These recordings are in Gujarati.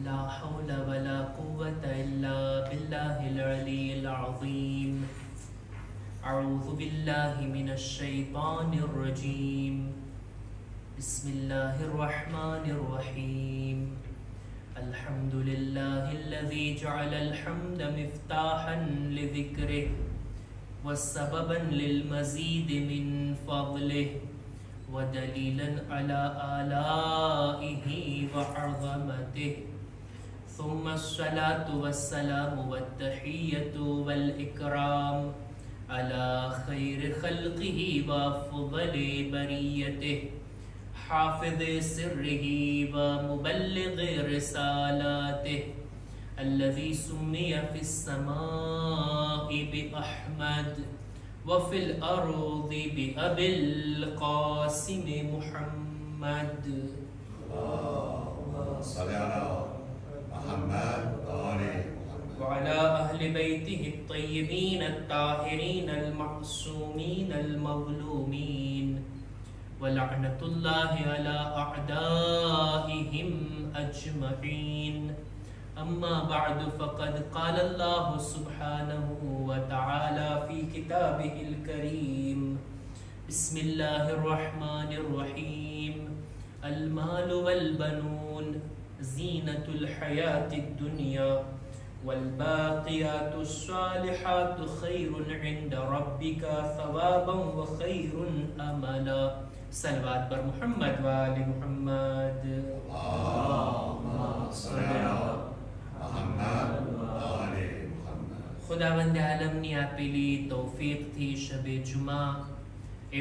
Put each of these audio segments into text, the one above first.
لا حول ولا قوة إلا بالله العلي العظيم. أعوذ بالله من الشيطان الرجيم. بسم الله الرحمن الرحيم. الحمد لله الذي جعل الحمد مفتاحا لذكره وسببا للمزيد من فضله ودليلا على آلائه وعظمته. ثم الصلاة والسلام والتحية والإكرام على خير خلقه وأفضل بريته حافظ سره ومبلغ رسالاته الذي سمي في السماء بأحمد وفي الأرض بأبي القاسم محمد. اللهم صل على محمد وعلى أهل بيته الطيبين الطاهرين المعصومين المظلومين ولعنة الله على أعدائهم أجمعين. أما بعد فقد قال الله سبحانه وتعالى في كتابه الكريم. بسم الله الرحمن الرحيم. المال والبنون زينة الحياة الدنيا والباقيات الصالحات خير عند ربك ثوابا وخير أملا. صلوات پر محمد وآل محمد. اللهم صل على محمد وآل محمد. ખુદાવંદ આલમની આપેલી તૌફીકથી શબે જુમા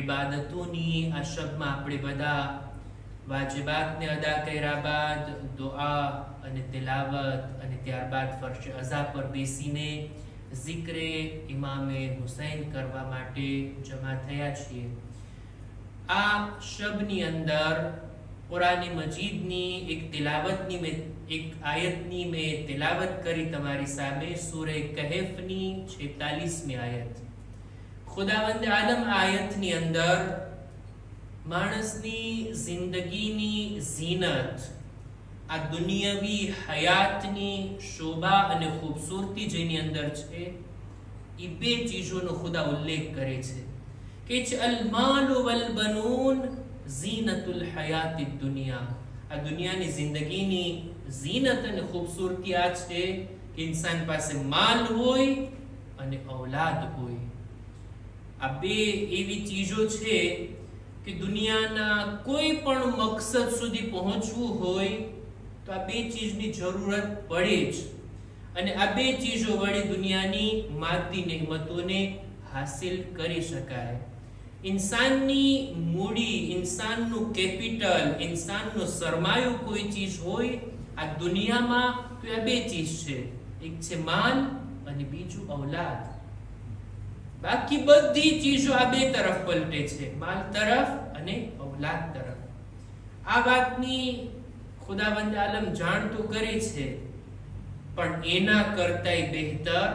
ઇબાદતોની આ શબમાં આપણે બધા વાજિબાતને અદા કર્યા બાદ દુઆ અને તિલાવત અને ત્યારબાદ ફર્શ અઝા પર બેસીને ઝિક્રે ઇમામે હુસૈન કરવા માટે જમા થયા છીએ. આ શબની અંદર કુરાન મજીદની એક આયતની મેં તિલાવત કરી તમારી સામે. સૂરે કહેફની 46મી આયત. ખુદાવંદ આલમ આયતની અંદર માણસની જિંદગીની ઝીનત, આ દુનિયાવી હયાતની શોભા અને ખૂબસૂરતી જેની અંદર છે, એ બે ચીજોનો ખુદા ઉલ્લેખ કરે છે કે છે અલ માલ વલ બનૂન ઝીનતુલ હયાતી દુનિયા. આ દુનિયાની જિંદગીની ઝીનત અને ખૂબસૂરતી આ છે કે ઇન્સાન પાસે માલ હોય અને ઔલાદ હોય. આ બે એવી ચીજો છે કે દુનિયાના કોઈ પણ મકસદ સુધી પહોંચવું હોય તો આ બે ચીજની જરૂરત પડે જ. અને આ બે ચીજો વડે દુનિયાની માદી નેમતોને હાસિલ કરી શકાય. ઇન્સાનની મૂડી, ઇન્સાનનું કેપિટલ, ઇન્સાનનો સરમાયો કોઈ ચીજ હોય આ દુનિયામાં તો આ બે ચીજ છે. એક છે માલ અને બીજું ઔલાદ. બાકી બધી ચીજો આ બે તરફ પલટે છે, માલ તરફ અને ઔલાદ તરફ. આ વાતની ખુદાવંદ આલમ જાણ તો કરે છે, પણ એના કરતાંય બહેતર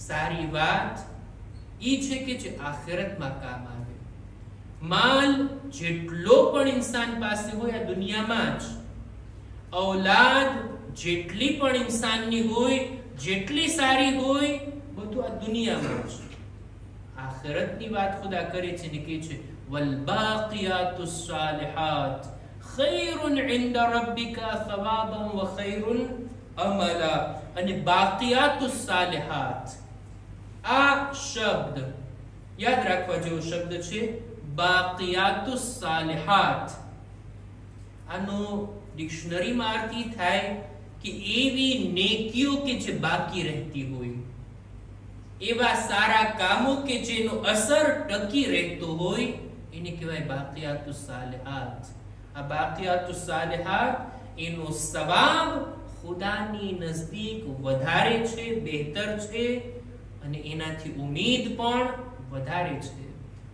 સારી વાત ઈ છે કે જે આખિરતમાં કામ આવે. માલ જેટલો પણ ઇન્સાન પાસે હોય આ દુનિયામાં જ, ઔલાદ જેટલી પણ ઇન્સાનની હોય, જેટલી સારી હોય, બધું આ દુનિયામાં જ. આખિરતની વાત ખુદા કરે છે ને કે છે વલ બાકિયાતુસ સાલિહાત ખૈરુન ઇન્દા રબ્બિકા સવાબન વ ખૈરુન અમલા. અને બાકિયાતુસ સાલિહાત આ શબ્દ યાદ રાખવા જેવો શબ્દ છે. બાકિયાતુસ સાલિહાત આનો ડિક્શનરીમાં અર્થ થાય કે એવી નેકીઓ કે જે બાકી રહેતી હોય, એવા સારા કામો કે જેનો અસર ટકી રહેતો હોય એને કહેવાય બાકિયાતુસ સાલિહાત. આ બાકિયાતુસ સાલિહાત એનો સવાબ ખુદાની નજદીક વધારે છે, બહેતર છે અને એનાથી ઉમ્મીદ પણ વધારે છે.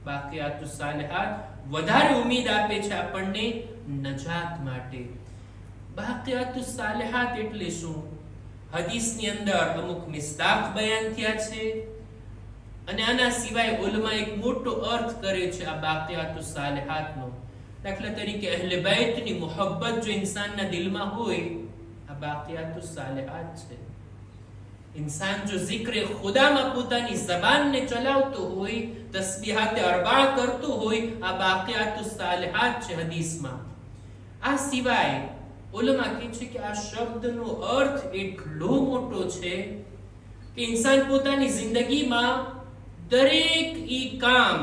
બાકિયાતુસ સાલિહાત વધારે ઉમ્મીદ આપે છે આપણને નજાત માટે. બાકિયાતુસ સાલિહાત એટલે શું? હદીસની અંદર અમુક મિસ્દાક બયાન થયા છે અને આના સિવાય ઉલમા એક મોટો અર્થ કરે છે આ બાકિયાતુસ સાલિહાતનો. દાખલા તરીકે અહલે બૈતની મોહબ્બત જો ઇન્સાનના દિલમાં હોય, આ બાકિયાતુસ સાલિહાત છે. इंसान जो जिक्र खुदा में પોતાની જબાનને ચલાવતો હોય, તસ્બીહાત અરબા કરતો હોય, આ બાકિયાતુસ સાલિહાત છે હદીસમાં. આ સિવાય ઉલમા કહે છે કે આ શબ્દનો અર્થ એટલો મોટો છે કે ઇન્સાન પોતાની જિંદગીમાં દરેક ઈ કામ,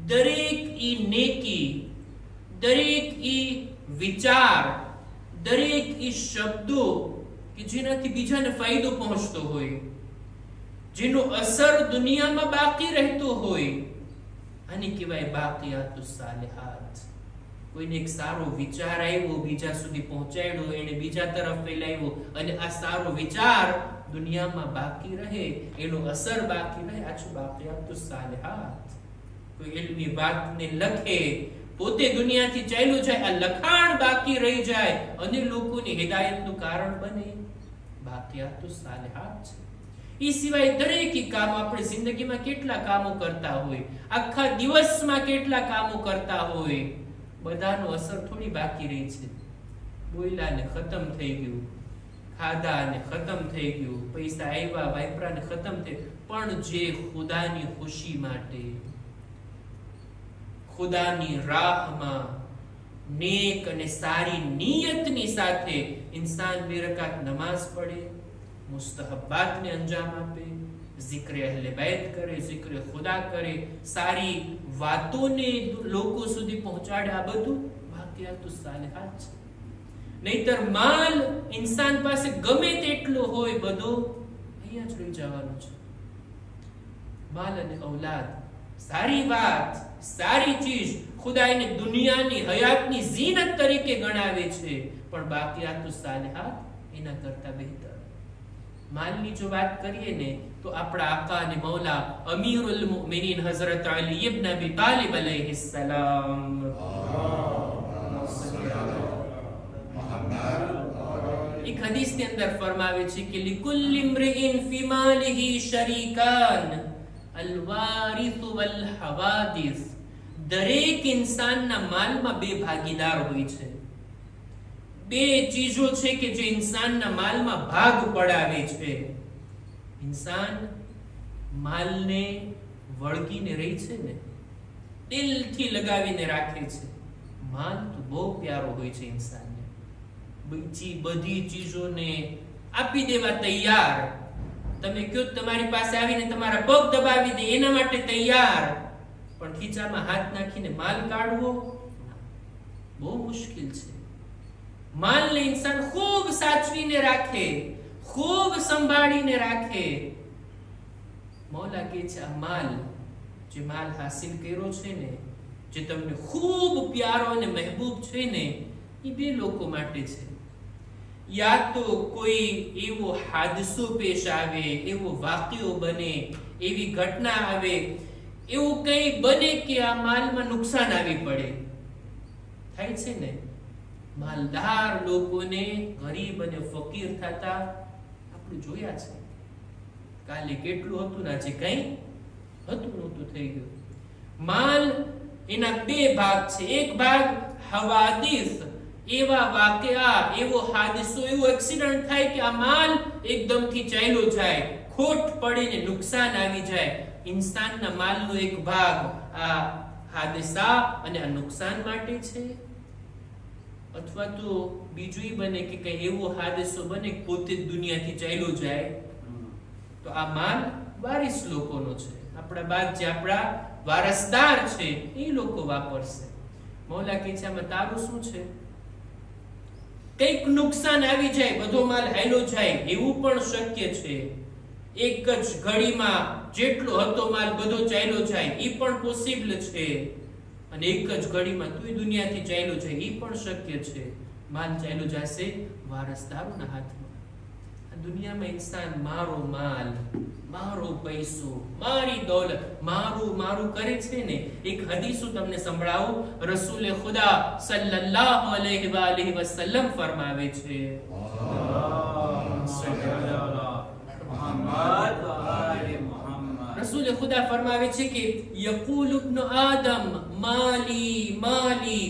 દરેક ઈ નેકી, દરેક ઈ વિચાર, દરેક ઈ શબ્દો કે જેનાથી બીજાને ફાયદો પહોંચતો હોય, જેનો અસર દુનિયામાં બાકી રહેતો હોય, આને કહેવાય બાકિયાતુસ સાલિહાત. કોઈને એક સારો વિચાર આવ્યો, બીજા સુધી પહોંચાડ્યો, એને બીજા તરફ ફેલાવ્યો અને આ સારો વિચાર દુનિયામાં બાકી રહે, એનો અસર બાકી રહે, આ છે બાકિયાતુસ સાલિહાત. કોઈ ઇલ્મી વાતને લખે, પોતે દુનિયાથી ચાલ્યો જાય, આ લખાણ બાકી રહી જાય અને લોકોની હિદાયતનું કારણ બને, બાકિયાતુસ સાલિહાત છે. એ સિવાય દરેક કામ, આપણે જિંદગીમાં કેટલા કામો કરતા હોય, આખા દિવસમાં કેટલા કામો કરતા હોય, બધાનો અસર થોડી બાકી રહી છે. બોયલા ને ખતમ થઈ ગયું, ખાધા ને ખતમ થઈ ગયું, પૈસા આવ્યા વાપરા ને ખતમ થઈ, પણ જે ખુદાની ખુશી માટે, ખુદાની રાહમાં નેક અને સારી નિયતની સાથે ઇન્સાન બે રકાત નમાઝ પડે, મુસ્તહબ્બાતને અંજામ આપે, ઝિક્ર અહલે बैत કરે, ઝિક્ર ખુદા કરે, સારી વાતોને લોકો સુધી પહોંચાડે, આ બધું બાકિયાતુસ સાલિહાત છે. નહીતર માલ ઇન્સાન પાસે ગમે તેટલો હોય, બધો અહીંયા જ રહી જવાનો છે. માલ અને ઔલાદ સારી વાત, સારી ચીજ, ખુદા એને દુનિયાની હયાતની ઝીનત તરીકે ગણાવે છે, પણ બાકિયાતુસ સાલિહાત એના કરતા બહેતર. માલની જો વાત કરીએ ને તો આપણા આકા અને મૌલા અમીરુલ મુમિનીન હઝરત અલી ઇબ્ન અબી તાલિબ અલૈહિસ સલામ એક હદીસની અંદર ફરમાવે છે કે લિકુલ્લિ ઇમ્રિઇન ફી માલિહી શરીકાન અલ વારિસ વલ હવાદિસ. દરેક ઇન્સાનના માલમાં બે ભાગીદાર હોય છે. બે ચીજો છે કે જે ઇન્સાનના માલમાં ભાગ પડાવે છે. ઇન્સાન માલને વળગીને રહી છે ને, દિલથી લગાવીને રાખે છે. માલ તો બહુ પ્યારો હોય છે ઇન્સાનને, બીજી બધી ચીજોને આપી દેવા તૈયાર. તમે કયો તમારી પાસે આવીને તમારા પગ દબાવી દે એના માટે તૈયાર, પણ ખીચામાં હાથ નાખીને માલ કાઢવો બહુ મુશ્કેલ છે. માલને ઇન્સાન ખૂબ સાચવીને રાખે, ખૂબ સંભાળીને રાખે. મૌલા કહે છે આ માલ, જે માલ હાસિલ કર્યો છે ને, જે તમને ખૂબ પ્યારો અને મહેબૂબ છે ને, એ બે લોકો માટે છે. યા તો કોઈ એવો હાદસો પેશ આવે, એવો વાક્યો બને, એવી ઘટના આવે, એવું કંઈ બને કે આ માલમાં નુકસાન આવી પડે. થાય છે ને, માલદાર લોકોને ગરીબ અને ફકીર થતા આપણે જોયા છે. કાલે કેટલું હતું ને આજે કઈ હતું નહોતું થઈ ગયું. માલ એના બે ભાગ છે. એક ભાગ હવાદિસ, એવા વાકયા, એવો હાદસો, એવો એક્સિડન્ટ થાય કે આ માલ એકદમથી ચાલ્યો જાય, ખોટ પડે ને નુકસાન આવી જાય. ઇન્સાનના માલનો એક ભાગ આ હાદસા અને આ નુકસાન માટે છે. અથવા તો બીજું બને કે કઈ એવો હાદસો બને કે પોતે જ દુનિયાથી ચાલ્યો જાય, તો આ માલ વારિસ લોકોનો છે. આપણા બાદ જે આપણા વારસદાર છે એ લોકો વાપરશે. મૌલા કહે છે આમાં તારું શું છે? કઈક નુકસાન આવી જાય, બધો માલ હાલ્યો જાય, એવું પણ શક્ય છે. એક જ ઘડીમાં જેટલો હતો માલ બધો ચાલ્યો જાય, એ પણ પોસિબલ છે. અને એક જ ઘડીમાં તું દુનિયાથી ચાલ્યો જાય, એ પણ શક્ય છે. માલ ચાલ્યો જશે વારસદારોના હાથમાં. આ દુનિયામાં ઇન્સાન મારો માલ, મારો પૈસો, મારી દોલત, મારું મારું કરે છે ને. એક હદીસ તમને સંભળાવું. રસૂલે ખુદા સલ્લલ્લાહુ અલૈહિ વસલ્લમ ફરમાવે છે, રસૂલે ખુદા ફરમાવે છે કે યકૂલ ઇબ્ન આદમ માલી માલી,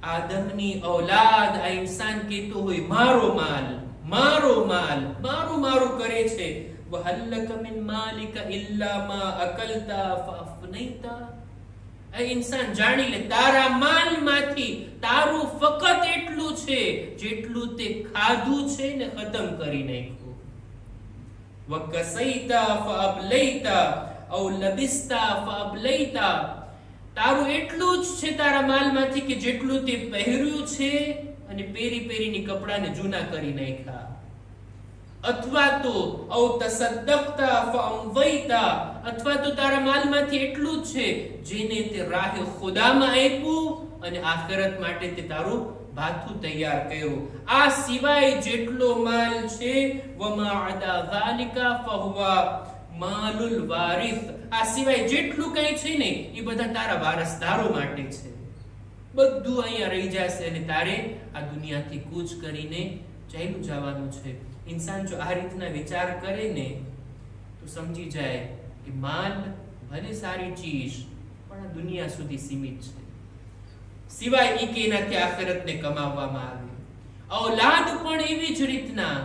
આદમની ઔલાદ આ ઇન્સાન કહેતો હોય મારો માલ, મારો માલ, મારું મારું કરે છે. વહલ્લક મિન માલિક ઇલ્લા મા અકલતા ફઅફનૈતા. આ ઇન્સાન જાણી લે તારા માલમાંથી તારું ફક્ત એટલું છે જેટલું તે ખાધું છે ને ખતમ કરી નાખ્યું. વકસૈતા ફઅબલૈતા ઔ લબિસ્તા ફઅબલૈતા. તારું એટલું જ છે તારા માલમાંથી કે જેટલું તે પહેર્યું છે અને પેરી પેરીની કપડાને જૂના કરી નાખ્યા. અથવા તો ઔ તસદ્દકતા ફઅમવૈતા. અથવા તો તારા માલમાંથી એટલું જ છે જેને તે રાહે ખુદામાં આપ્યું અને આખિરત માટે તે તારું ભાથું તૈયાર કર્યું. આ સિવાય જેટલો માલ છે વમા અદા ઝાલિકા ફહુવા માલુલ વારિસ. આ સિવાય જેટલું કઈ છે ને એ બધા તારા વારસદારો માટે છે. બધું અહીંયા રહી જશે અને તારે આ દુનિયાથી કૂચ કરીને ચાલ્યું જવાનું છે. ઇન્સાન જો આ રીતના વિચાર કરે ને તો સમજી જાય કે માલ ભલે સારી ચીજ પણ આ દુનિયા સુધી સીમિત છે, સિવાય ઈ કે એનાથી આખિરતને કમાવવામાં આવે. ઔલાદ પણ એવી જ રીતના,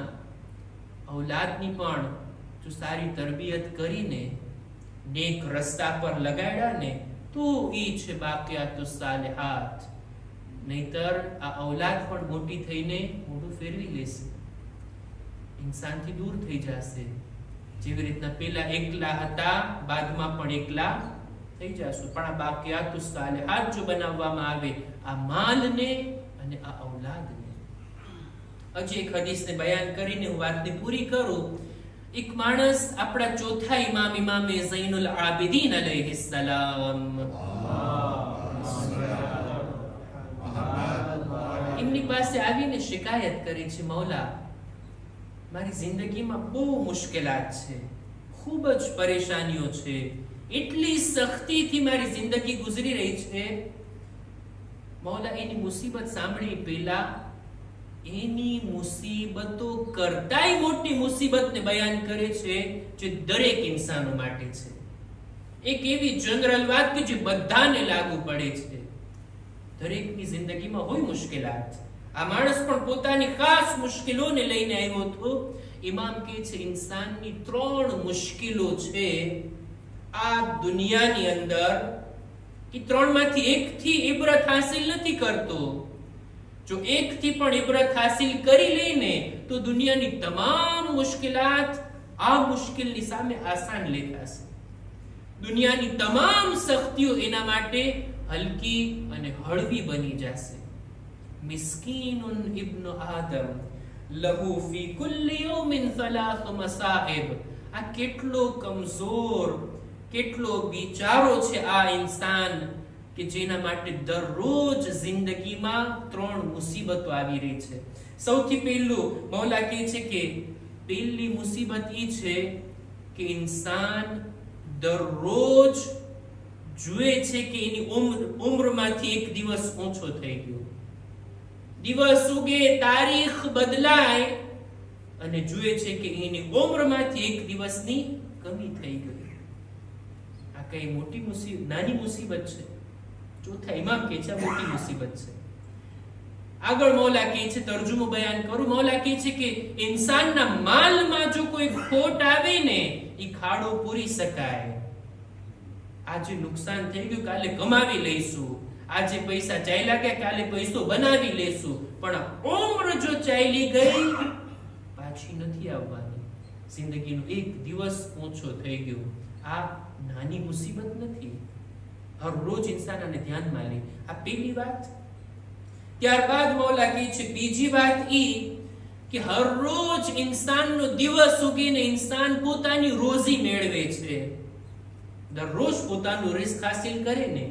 ઔલાદની પણ જો સારી તરબિયત કરીને નેક રસ્તા પર લગાડ્યા ને તો ઈ છે બાકિયાતુસ સાલિહાત. નહીતર આ ઔલાદ પણ મોટી થઈને મોઢું ફેરવી લેશે, ઇન્સાનથી દૂર થઈ જશે. જેવી રીતના પેલા એકલા હતા બાદમાં પણ એકલા થઈ જશું. પણ આ બાકિયાતુસ સાલિહાત જો બનાવવામાં આવે આ માલને અને આ ઔલાદને. હજી એક હદીસને બયાન કરીને હું વાતને પૂરી કરું. એક માણસ આપણા ચોથા ઇમામ ઇમામે ઝૈનુલ આબિદીન અલૈહિસ્સલામ એમની પાસે આવીને શિકાયત કરી છે, મૌલા મારી જિંદગીમાં બહુ મુશ્કેલાત છે, ખૂબ જ પરેશાનીઓ છે, એટલી સખ્તીથી મારી જિંદગી ગુજરી રહી છે. મૌલા એની મુસીબત સાંભળી પહેલા એની મુસીબતો કરતાય મોટી મુસીબતને બયાન કરે છે જે દરેક ઇન્સાનો માટે છે. એક એવી જનરલ વાત કે જે બધાને લાગુ પડે છે. દરેકની જિંદગીમાં હોય મુશ્કેલાત. આ માણસ પણ પોતાની ખાસ મુશ્કેલોને લઈને આવ્યો હતો. ઇમામ કહે છે ઇન્સાનની 3 મુશ્કેલો છે આ દુનિયાની અંદર, કે 3માંથી એકથી ઇબરત હાસિલ નથી કરતો. જો એકથી પણ ઇબરત હાસિલ કરી લઈને તો દુનિયાની તમામ મુશ્કેલાત આ મુશ્કેલની સામે આસાન લેખાશે. દુનિયાની તમામ સખ્તીઓ એના માટે હલકી અને હળવી બની જશે. મિસ્કીનુન ઇબ્નુ આદમ લહુ ફી કુલ્લી યૌમિન 3 મસાઇબ. આ કેટલો કમજોર, કેટલો બિચારો છે આ ઇન્સાન કે જેના માટે દરરોજ જિંદગીમાં 3 મુસીબતો આવી રહી છે. સૌથી પહેલું મૌલા કહે છે કે પહેલી મુસીબત ઈ છે કે ઇન્સાન દરરોજ જુએ છે કે એની ઉંમરમાંથી એક દિવસ ઓછો થઈ ગયો. દિવસ ઉગે, તારીખ બદલાય અને જુએ છે કે એની ઉંમરમાંથી એક દિવસની કમી થઈ ગઈ. આ કઈ મોટી મુસીબત, નાની મુસીબત છે? ચોથા ઇમામ કહે છે મોટી મુસીબત છે. આગળ મૌલા કહે છે, તર્જુમો બયાન કરું, મૌલા કહે છે કે ઇન્સાનના માલમાં જો કોઈ ખોટ આવે ને એ ખાડો પૂરી શકાય. આજે નુકસાન થઈ ગયું, કાલે કમાવી લઈશું. આજે પૈસા ચાલ્યા ગયા, કાલે પૈસો બનાવી લેશું. પણ ઉંમર જો ચાલી ગઈ પાછી નથી આવવાની. જિંદગીનો એક દિવસ ઓછો થઈ ગયો. આ નાની મુસીબત નથી. હર રોજ ઇન્સાન આને ધ્યાનમાં લે. આ પહેલી વાત. ત્યારબાદ મૌલા કહે છે બીજી વાત ઈ કે હર રોજ ઇન્સાનનો દિવસ ઉગીને ઇન્સાન પોતાની રોજી મેળવે છે. દરરોજ પોતાનું રિસ્ક હાસિલ કરે ને,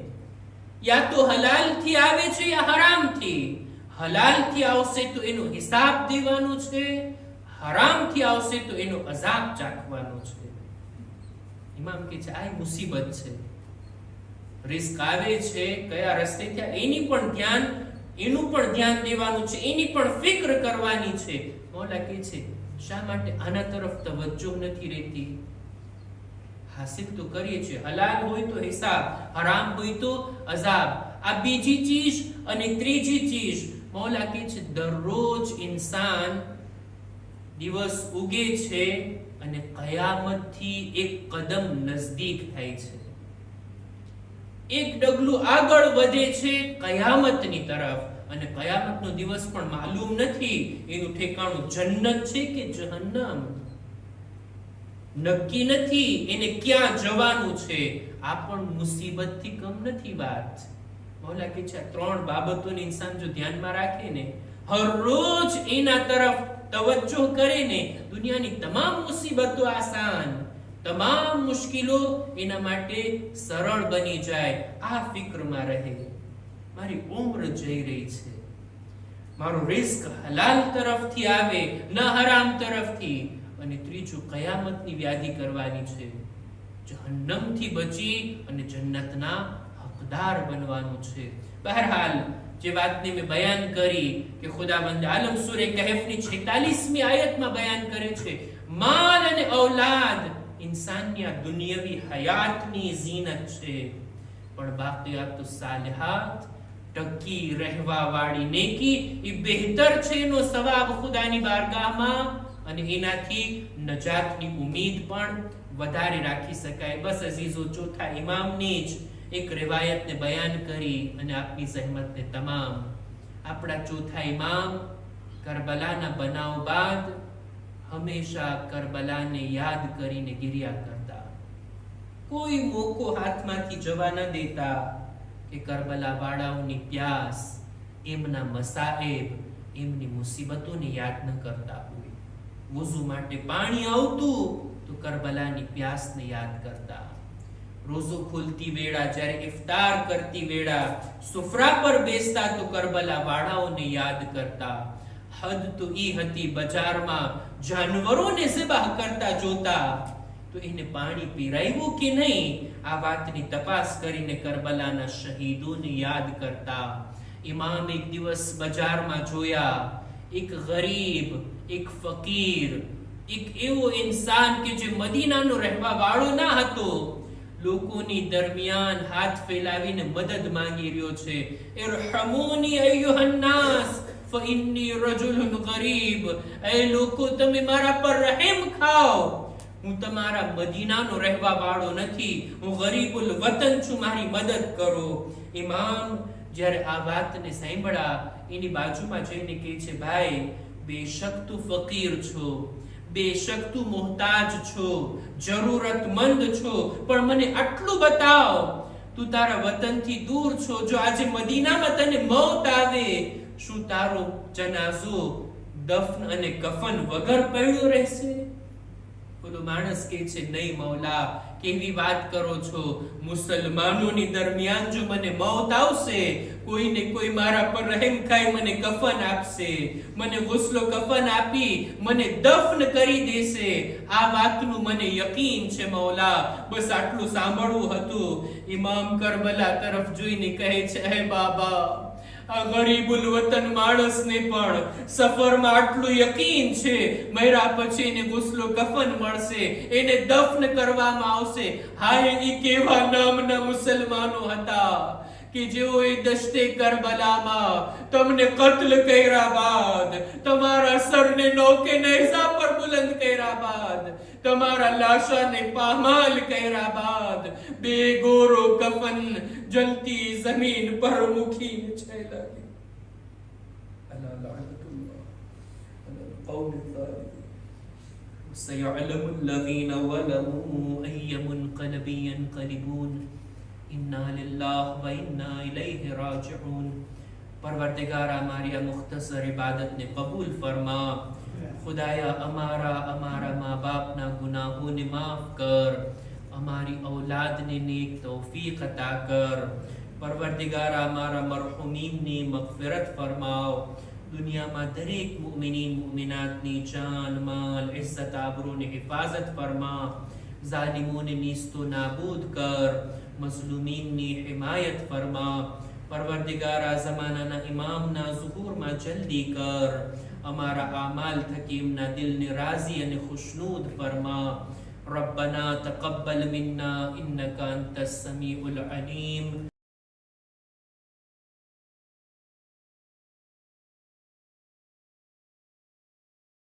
યા તો હલાલ થી આવે છે યા હરામ થી. હલાલ થી આવશે તો એનો હિસાબ દેવાનો છે, હરામ થી આવશે તો એનો અઝાબ ચાખવાનો છે. ઇમામ કહે છે આ મુસીબત છે. રિસ્ક આવે છે કયા રસ્તે થયા એનું પણ ધ્યાન દેવાનું છે, એની પણ ફિક્ર કરવાની છે. મૌલા કહે છે શા માટે આના તરફ તવજ્જો નથી રહેતી? હાસિલ તો કરીએ છીએ, હલાલ હોય તો હિસાબ, હરામ હોય તો અઝાબ. આ બીજી ચીજ અને ત્રીજી ચીજ. મૌલા કહે છે દરરોજ ઇન્સાન દિવસ ઉગે છે અને કયામતથી એક કદમ નજદીક થાય છે, એક ડગલું આગળ વધે છે કયામતની તરફ. અને કયામતનો દિવસ પણ માલુમ નથી, એનું ઠેકાણું જન્નત છે કે જહન્નમ નક્કી નથી, એને ક્યાં જવાનું છે આ પણ મુસીબતથી કમ નથી વાત. મૌલા કે છે ત્રણ બાબતોને ઇન્સાન જો ધ્યાનમાં રાખે ને, હર રોજ એના તરફ તવજ્જો કરે ને, દુનિયાની તમામ મુસીબતો આસાન, તમામ મુશ્કેલો એના માટે સરળ બની જાય. આ ફિક્રમાં રહે મારી ઉંમર જઈ રહી છે, મારો રિસ્ક હલાલ તરફથી આવે ન હરામ તરફથી. અને ત્રીજું કયામતની વ્યાધિ કરવાની છે, જહન્નમથી બચી અને જન્નતના હકદાર બનવાનું છે. બહરહાલ જે વાતને મેં બયાન કરી કે ખુદાવંદ આલમ સૂરે કહેફની 46મી આયતમાં બયાન કરે છે માલ અને ઔલાદ ઇન્સાનની આ દુનિયાવી હયાતની ઝીનત છે, પણ બાકિયાત સાલિહાત ટકી રહેવા વાળી નેકી એ બહેતર છે, એનો સવાબ ખુદાની બારગાહમાં અને એનાથી નજાતની ઉમ્મીદ પણ વધારે રાખી શકાય. બસ અઝીઝો, ચોથા ઇમામની જ એક રિવાયતને બયાન કરી અને આપની સહેમતને તમામ. આપણા ચોથા ઇમામ કરબલાના બનાવ બાદ હંમેશા કરબલાને યાદ કરીને ગિર્યા કરતા, કોઈ મોકો હાથમાંથી જવા ન દેતા કે કરબલા વાળાઓની પ્યાસ, એમના મસાએબ, એમની મુસીબતોને યાદ ન કરતા હોય. વુઝુ માટે પાણી આવતું તો કરબલાની પ્યાસને યાદ કરતા. રોઝો ખોલતી વેળા, જ્યારે ઇફતાર કરતી વેળા સુફરા પર બેસતા તો કરબલા વાળાઓને યાદ કરતા. હદ તો ઈ હતી બજારમાં જાનવરોને ઝિબાહ કરતા જોતા તો એને પાણી પીરાયું કે નહીં આ વાતની તપાસ કરીને કરબલાના શહીદોને યાદ કરતા. ઇમામ એક દિવસ બજારમાં જોયા એક ગરીબ, એક ફકીર, એક એવો ઇન્સાન કે જે મદીનાનો રહેવા વાળો ના હતો, લોકોની દરમિયાન હાથ ફેલાવીને મદદ માંગી રહ્યો છે. ઇરહમૂની અય્યુહન નાસ ફઇન્ની રજુલુન ગરીબ, એ લોકો તમે મારા પર રહેમ ખાઓ, હું તમારા મદીનાનો રહેવા વાળો નથી, હું ગરીબુલ વતન છું, મારી મદદ કરો. ઇમામ જ્યારે આ વાતને સાંભળ્યા એની બાજુમાં જઈને કહે છે ભાઈ, બેશક તું ફકીર છો, બેશક તું મોહતાજ છો, જરૂરતમંદ છો, પણ મને આટલું બતાવ, તું તારા વતનથી દૂર છો, જો આજે મદીનામાં તને મૌત આવે, શું તારો જનાઝો દફન અને કફન વગર પડ્યો રહેશે? બોલો માણસ કહે છે નહીં મૌલા, કેવી વાત કરો છો, મુસલમાનોની દરમિયાન જો મને મૌત આવશે, કોઈને કોઈ મારા પર રહેમ ખાઈ મને કફન આપશે, મને ગુસ્લો કફન આપી મને દફન કરી દેશે, આ વાતનું મને યકીન છે મૌલા, બસ આટલું સાંભળવું હતું. ઇમામ કરબલા તરફ જોઈને કહે છે હે બાબા, આ ગરીબુલ વતન માણસને પણ સફરમાં આટલું યકીન છે મર્યા પછી એને ગુસ્લો કફન મળશે, એને દફન કરવામાં આવશે. હાય એ કેવા નામના મુસલમાનો હતા કે જેઓ એ દશ્તે કરબલામાં તમને કત્લ કર્યા બાદ, તમારા સરને નોકે નેઝા પર બુલંદ કર્યા બાદ, તમારા લાશાને પામાલ કર્યા બાદ બેગોરો કફન જલતી જમીન પર મૂકીને ચાલ્યા ગયા. અલા લઅનતુલ્લાહ અલા અલ-કૌમ અલ-ઝાલિમ સયઅલમુ અલ્લઝીના ઝલમુ અય્ય મુન્કલબિન યન્કલિબૂન ઇન્ના લિલ્લાહિ વ ઇન્ના ઇલૈહિ રાજિഊન. પરવરદિગાર અમારી આ મુખ્તસર ઇબાદતને કબૂલ ફરમા. ખુદાયા અમારા મા બાપના ગુનાહોને માફ કર, અમારી ઔલાદને નેક તૌફીક અતા કર. પરવરદિગાર અમારા મરહુમીનની મગફિરત ફરમાવ. દુનિયામાં દરેક મુમિનીન મુમિનાતની જાન માલ ઇઝ્ઝત આબરૂની હિફાજત ફરમા. ઝાલિમોને નીસ્તો નાબૂદ કર, મઝલુમીનની હિમાયત ફરમા. પરવરદિગાર આ ઝમાનાના ઇમામના ઝુહૂરમાં જલ્દી કર. અમારા આમાલ થકી એમના દિલને રાજી અને ખુશનૂદ ફરમા. ربنا تقبل منا إنك أنت السميع العليم.